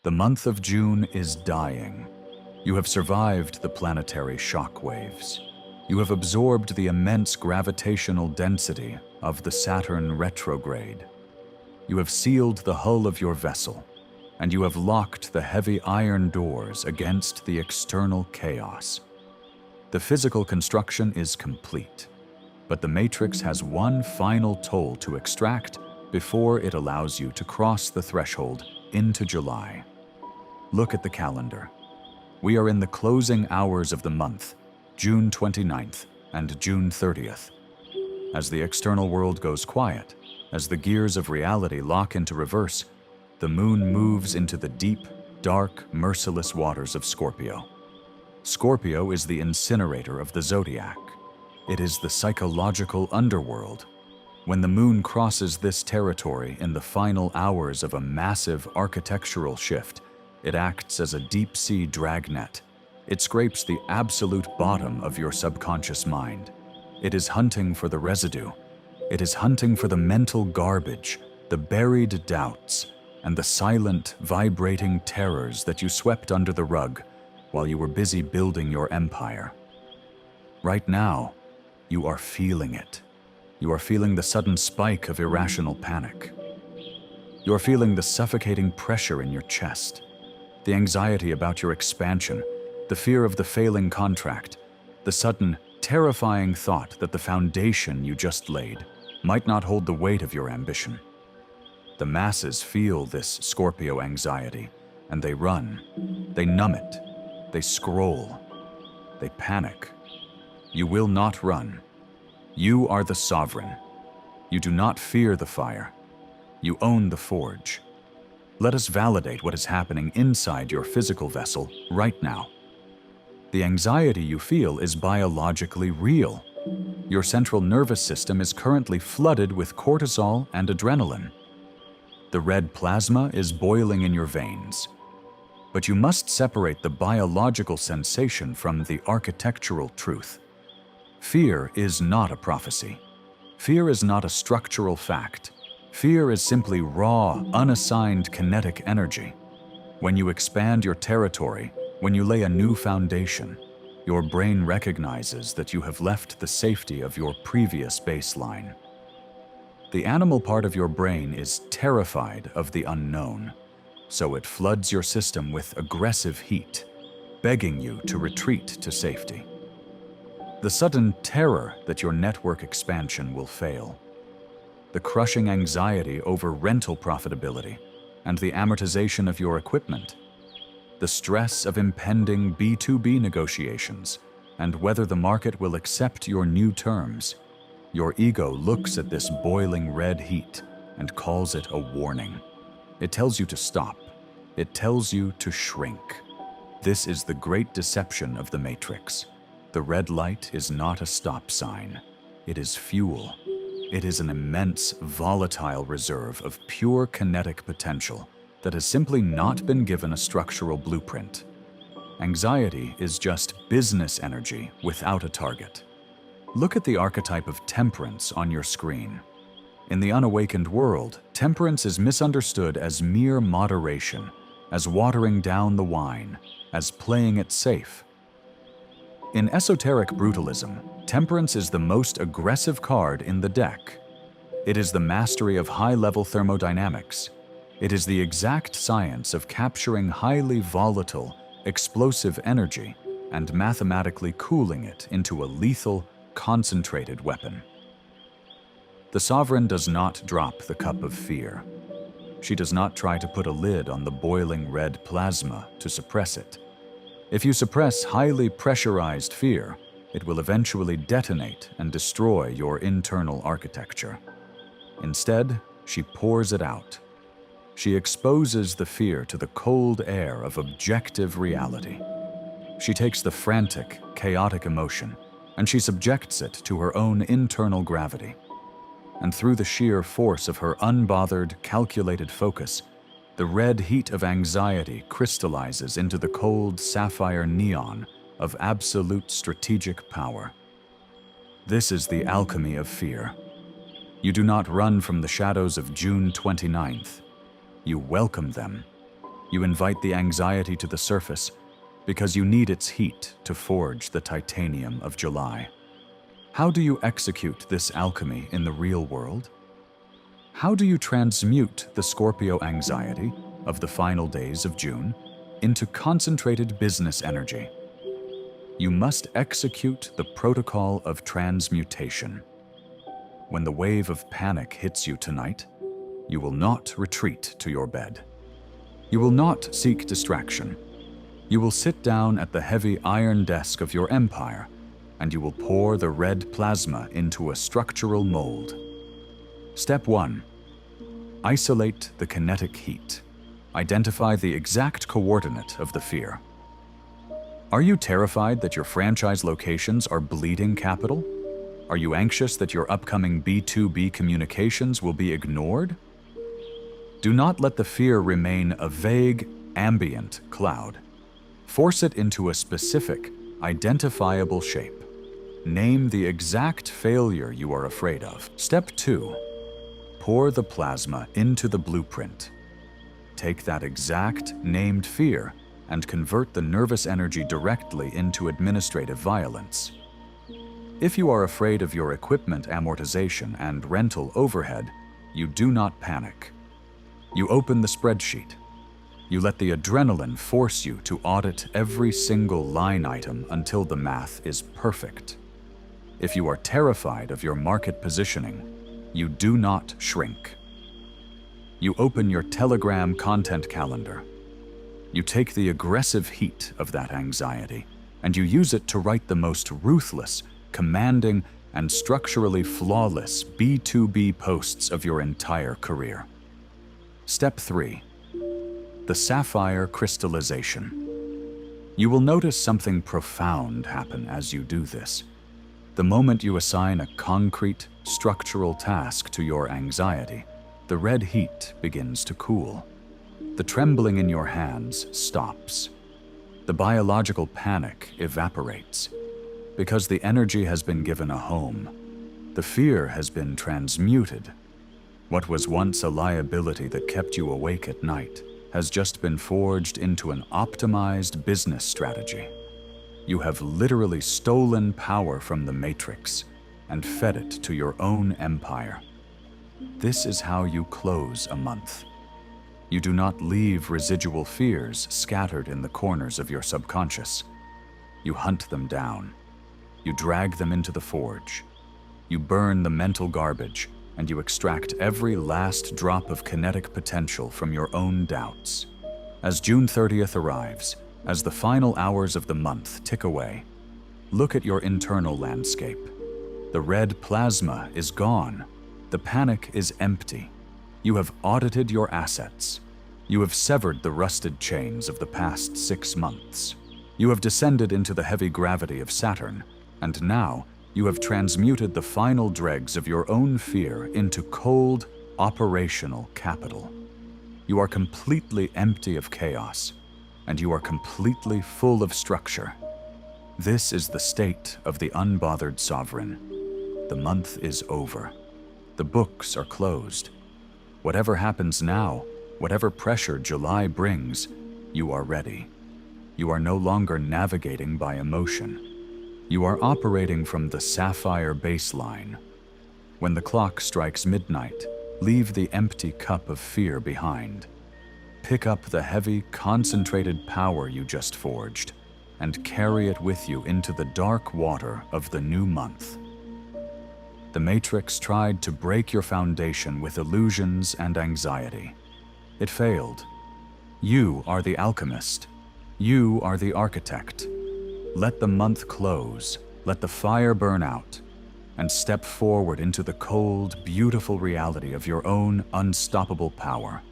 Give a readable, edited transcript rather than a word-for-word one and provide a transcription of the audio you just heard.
The month of June is dying. You have survived the planetary shock waves. You have absorbed the immense gravitational density of the Saturn retrograde. You have sealed the hull of your vessel, and you have locked the heavy iron doors against the external chaos. The physical construction is complete, but the Matrix has one final toll to extract before it allows you to cross the threshold into July. Look at the calendar. We are in the closing hours of the month, June 29th and June 30th. As the external world goes quiet, as the gears of reality lock into reverse, the moon moves into the deep, dark, merciless waters of Scorpio. Scorpio is the incinerator of the zodiac. It is the psychological underworld. When the moon crosses this territory in the final hours of a massive architectural shift, it acts as a deep-sea dragnet. It scrapes the absolute bottom of your subconscious mind. It is hunting for the residue. It is hunting for the mental garbage, the buried doubts, and the silent, vibrating terrors that you swept under the rug while you were busy building your empire. Right now, you are feeling it. You are feeling the sudden spike of irrational panic. You are feeling the suffocating pressure in your chest, the anxiety about your expansion, the fear of the failing contract, the sudden, terrifying thought that the foundation you just laid might not hold the weight of your ambition. The masses feel this Scorpio anxiety, and they run. They numb it. They scroll. They panic. You will not run. You are the sovereign. You do not fear the fire. You own the forge. Let us validate what is happening inside your physical vessel right now. The anxiety you feel is biologically real. Your central nervous system is currently flooded with cortisol and adrenaline. The red plasma is boiling in your veins. But you must separate the biological sensation from the architectural truth. Fear is not a prophecy. Fear is not a structural fact. Fear is simply raw, unassigned kinetic energy. When you expand your territory, when you lay a new foundation, your brain recognizes that you have left the safety of your previous baseline. The animal part of your brain is terrified of the unknown, so it floods your system with aggressive heat, begging you to retreat to safety. The sudden terror that your network expansion will fail, the crushing anxiety over rental profitability and the amortization of your equipment, the stress of impending B2B negotiations and whether the market will accept your new terms. Your ego looks at this boiling red heat and calls it a warning. It tells you to stop. It tells you to shrink. This is the great deception of the Matrix. The red light is not a stop sign. It is fuel. It is an immense, volatile reserve of pure kinetic potential that has simply not been given a structural blueprint. Anxiety is just business energy without a target. Look at the archetype of Temperance on your screen. In the unawakened world, Temperance is misunderstood as mere moderation, as watering down the wine, as playing it safe. In esoteric brutalism, Temperance is the most aggressive card in the deck. It is the mastery of high-level thermodynamics. It is the exact science of capturing highly volatile, explosive energy and mathematically cooling it into a lethal, concentrated weapon. The sovereign does not drop the cup of fear. She does not try to put a lid on the boiling red plasma to suppress it. If you suppress highly pressurized fear, it will eventually detonate and destroy your internal architecture. Instead, she pours it out. She exposes the fear to the cold air of objective reality. She takes the frantic, chaotic emotion, and she subjects it to her own internal gravity. And through the sheer force of her unbothered, calculated focus, the red heat of anxiety crystallizes into the cold sapphire neon of absolute strategic power. This is the alchemy of fear. You do not run from the shadows of June 29th. You welcome them. You invite the anxiety to the surface because you need its heat to forge the titanium of July. How do you execute this alchemy in the real world? How do you transmute the Scorpio anxiety of the final days of June into concentrated business energy? You must execute the protocol of transmutation. When the wave of panic hits you tonight, you will not retreat to your bed. You will not seek distraction. You will sit down at the heavy iron desk of your empire, and you will pour the red plasma into a structural mold. Step 1. Isolate the kinetic heat. Identify the exact coordinate of the fear. Are you terrified that your franchise locations are bleeding capital? Are you anxious that your upcoming B2B communications will be ignored? Do not let the fear remain a vague, ambient cloud. Force it into a specific, identifiable shape. Name the exact failure you are afraid of. Step 2. Pour the plasma into the blueprint. Take that exact, named fear and convert the nervous energy directly into administrative violence. If you are afraid of your equipment amortization and rental overhead, you do not panic. You open the spreadsheet. You let the adrenaline force you to audit every single line item until the math is perfect. If you are terrified of your market positioning, you do not shrink. You open your Telegram content calendar. You take the aggressive heat of that anxiety, and you use it to write the most ruthless, commanding, and structurally flawless B2B posts of your entire career. Step 3. The sapphire crystallization. You will notice something profound happen as you do this. The moment you assign a concrete, structural task to your anxiety, the red heat begins to cool. The trembling in your hands stops. The biological panic evaporates. Because the energy has been given a home, the fear has been transmuted. What was once a liability that kept you awake at night has just been forged into an optimized business strategy. You have literally stolen power from the matrix and fed it to your own empire. This is how you close a month. You do not leave residual fears scattered in the corners of your subconscious. You hunt them down. You drag them into the forge. You burn the mental garbage, and you extract every last drop of kinetic potential from your own doubts. As June 30th arrives, as the final hours of the month tick away, look at your internal landscape. The red plasma is gone. The panic is empty. You have audited your assets. You have severed the rusted chains of the past 6 months. You have descended into the heavy gravity of Saturn, and now you have transmuted the final dregs of your own fear into cold, operational capital. You are completely empty of chaos, and you are completely full of structure. This is the state of the unbothered sovereign. The month is over. The books are closed. Whatever happens now, whatever pressure July brings, you are ready. You are no longer navigating by emotion. You are operating from the sapphire baseline. When the clock strikes midnight, leave the empty cup of fear behind. Pick up the heavy, concentrated power you just forged and carry it with you into the dark water of the new month. The Matrix tried to break your foundation with illusions and anxiety. It failed. You are the alchemist. You are the architect. Let the month close, let the fire burn out, and step forward into the cold, beautiful reality of your own unstoppable power.